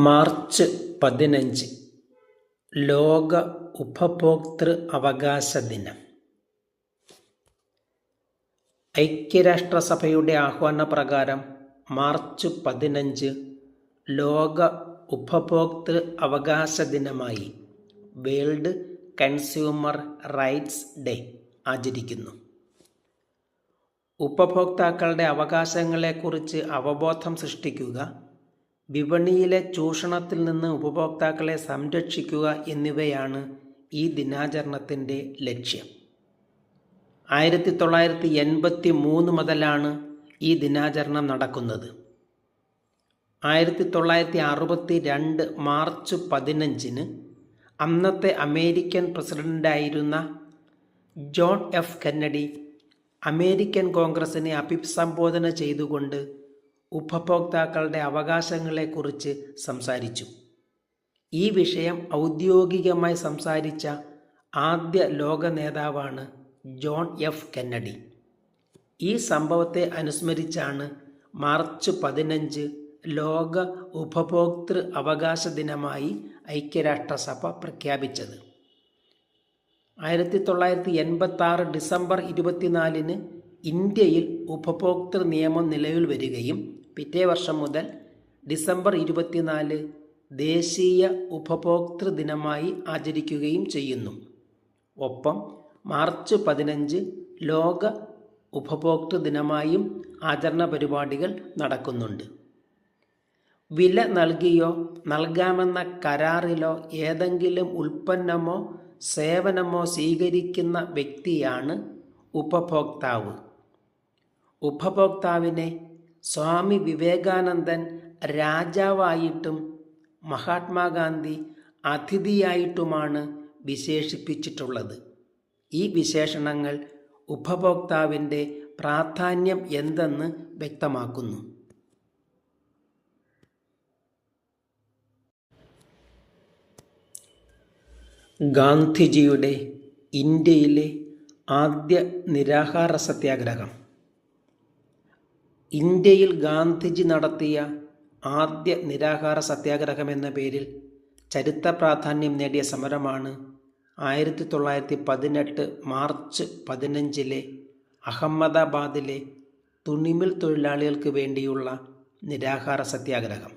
March 15 ലോക ഉപഭോക്തൃ അവകാശ ദിനം. ഐക്യരാഷ്ട്രസഭയുടെ ആഹ്വാനപ്രകാരം മാർച്ച് 15 ലോക ഉപഭോക്തൃ അവകാശ ദിനമായി വേൾഡ് കൺസ്യൂമർ റൈറ്റ്സ് ഡേ ആചരിക്കുന്നു. ഉപഭോക്താക്കളുടെ അവകാശങ്ങളെക്കുറിച്ച് അവബോധം സൃഷ്ടിക്കുക, വിപണിയിലെ ചൂഷണത്തിൽ നിന്ന് ഉപഭോക്താക്കളെ സംരക്ഷിക്കുക എന്നിവയാണ് ഈ ദിനാചരണത്തിൻ്റെ ലക്ഷ്യം. 1983 മുതലാണ് ഈ ദിനാചരണം നടക്കുന്നത്. 1962 മാർച്ച് 15 അന്നത്തെ അമേരിക്കൻ പ്രസിഡന്റായിരുന്ന ജോൺ എഫ് കെന്നഡി അമേരിക്കൻ കോൺഗ്രസിനെ അഭിസംബോധന ചെയ്തുകൊണ്ട് ഉപഭോക്താക്കളുടെ അവകാശങ്ങളെക്കുറിച്ച് സംസാരിച്ചു. ഈ വിഷയം ഔദ്യോഗികമായി സംസാരിച്ച ആദ്യ ലോക നേതാവാണ് ജോൺ എഫ് കെന്നഡി. ഈ സംഭവത്തെ അനുസ്മരിച്ചാണ് മാർച്ച് 15 ലോക ഉപഭോക്തൃ അവകാശ ദിനമായി ഐക്യരാഷ്ട്രസഭ പ്രഖ്യാപിച്ചത്. 1986 ഡിസംബർ 24 ഇന്ത്യയിൽ ഉപഭോക്തൃ നിയമം നിലവിൽ വരികയും പിറ്റേ വർഷം മുതൽ ഡിസംബർ 24 ദേശീയ ഉപഭോക്തൃ ദിനമായി ആചരിക്കുകയും ചെയ്യുന്നു. ഒപ്പം മാർച്ച് 15 ലോക ഉപഭോക്തൃ ദിനമായും ആചരണ പരിപാടികൾ നടക്കുന്നുണ്ട്. വില നൽകിയോ നൽകാമെന്ന കരാറിലോ ഏതെങ്കിലും ഉൽപ്പന്നമോ സേവനമോ സ്വീകരിക്കുന്ന വ്യക്തിയാണ് ഉപഭോക്താവ്. ഉപഭോക്താവിനെ സ്വാമി വിവേകാനന്ദൻ രാജാവായിട്ടും മഹാത്മാഗാന്ധി അതിഥിയായിട്ടുമാണ് വിശേഷിപ്പിച്ചിട്ടുള്ളത്. ഈ വിശേഷണങ്ങൾ ഉപഭോക്താവിൻ്റെ പ്രാധാന്യം എന്തെന്ന് വ്യക്തമാക്കുന്നു. ഗാന്ധിജിയുടെ ഇന്ത്യയിലെ ആദ്യ നിരാഹാര സത്യാഗ്രഹം. ഇന്ത്യയിൽ ഗാന്ധിജി നടത്തിയ ആദ്യ നിരാഹാര സത്യാഗ്രഹം എന്ന പേരിൽ ചരിത്ര പ്രാധാന്യം നേടിയ സമരമാണ് 1918 മാർച്ച് 15 അഹമ്മദാബാദിലെ തുണിമിൽ തൊഴിലാളികൾക്ക് വേണ്ടിയുള്ള നിരാഹാര സത്യാഗ്രഹം.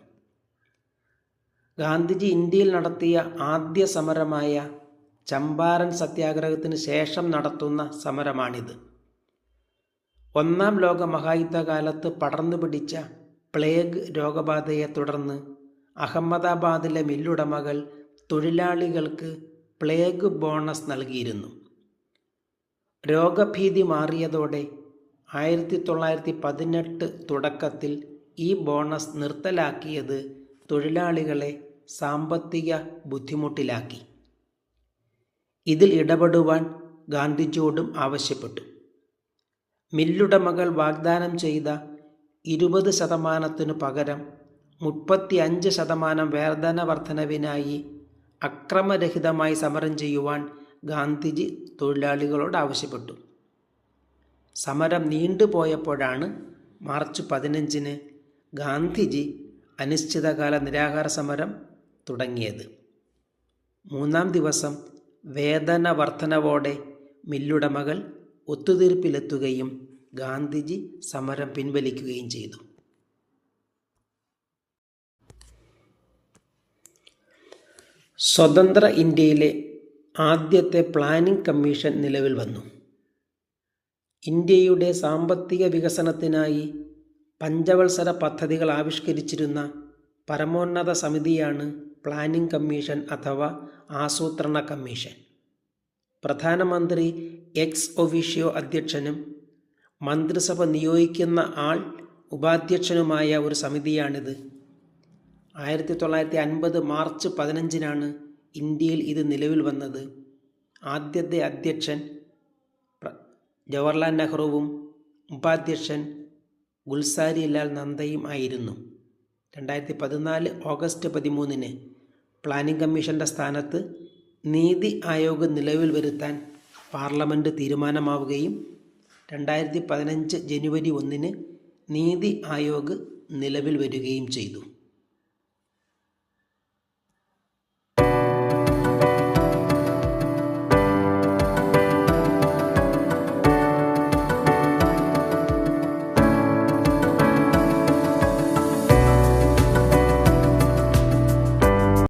ഗാന്ധിജി ഇന്ത്യയിൽ നടത്തിയ ആദ്യ സമരമായ ചമ്പാരൻ സത്യാഗ്രഹത്തിന് ശേഷം നടത്തുന്ന സമരമാണിത്. ഒന്നാം ലോക മഹായുദ്ധകാലത്ത് പടർന്നു പിടിച്ച പ്ലേഗ് രോഗബാധയെ തുടർന്ന് അഹമ്മദാബാദിലെ മില്ലുടമകൾ തൊഴിലാളികൾക്ക് പ്ലേഗ് ബോണസ് നൽകിയിരുന്നു. രോഗഭീതി മാറിയതോടെ 1918 തുടക്കത്തിൽ ഈ ബോണസ് നിർത്തലാക്കിയത് തൊഴിലാളികളെ സാമ്പത്തിക ബുദ്ധിമുട്ടിലാക്കി. ഇതിൽ ഇടപെടുവാൻ ഗാന്ധിജിയോടും ആവശ്യപ്പെട്ടു. മില്ലുടമകൾ വാഗ്ദാനം ചെയ്ത 20% പകരം 35% വേതന വർധനവിനായി അക്രമരഹിതമായി സമരം ചെയ്യുവാൻ ഗാന്ധിജി തൊഴിലാളികളോട് ആവശ്യപ്പെട്ടു. സമരം നീണ്ടുപോയപ്പോഴാണ് മാർച്ച് 15 ഗാന്ധിജി അനിശ്ചിതകാല നിരാഹാര സമരം തുടങ്ങിയത്. 3-ാം ദിവസം വേതന വർധനവോടെ മില്ലുടമകൾ ഒത്തുതീർപ്പിലെത്തുകയും ഗാന്ധിജി സമരം പിൻവലിക്കുകയും ചെയ്തു. സ്വതന്ത്ര ഇന്ത്യയിലെ ആദ്യത്തെ പ്ലാനിംഗ് കമ്മീഷൻ നിലവിൽ വന്നു. ഇന്ത്യയുടെ സാമ്പത്തിക വികസനത്തിനായി പഞ്ചവത്സര പദ്ധതികൾ ആവിഷ്കരിച്ചിരുന്ന പരമോന്നത സമിതിയാണ് പ്ലാനിംഗ് കമ്മീഷൻ അഥവാ ആസൂത്രണ കമ്മീഷൻ. പ്രധാനമന്ത്രി എക്സ് ഒഫീഷ്യോ അധ്യക്ഷനും മന്ത്രിസഭ നിയോഗിക്കുന്ന ആൾ ഉപാധ്യക്ഷനുമായ ഒരു സമിതിയാണിത്. 1950 മാർച്ച് 15 ഇന്ത്യയിൽ ഇത് നിലവിൽ വന്നത്. ആദ്യത്തെ അധ്യക്ഷൻ ജവഹർലാൽ നെഹ്റുവും ഉപാധ്യക്ഷൻ ഗുൽസാരിലാൽ നന്ദയും ആയിരുന്നു. 2014 ഓഗസ്റ്റ് 13 പ്ലാനിംഗ് കമ്മീഷൻ്റെ സ്ഥാനത്ത് നീതി ആയോഗ് നിലവിൽ വരുത്താൻ പാർലമെൻറ്റ് തീരുമാനമാവുകയും 2015 ജനുവരി 1 നീതി ആയോഗ് നിലവിൽ വരികയും ചെയ്തു.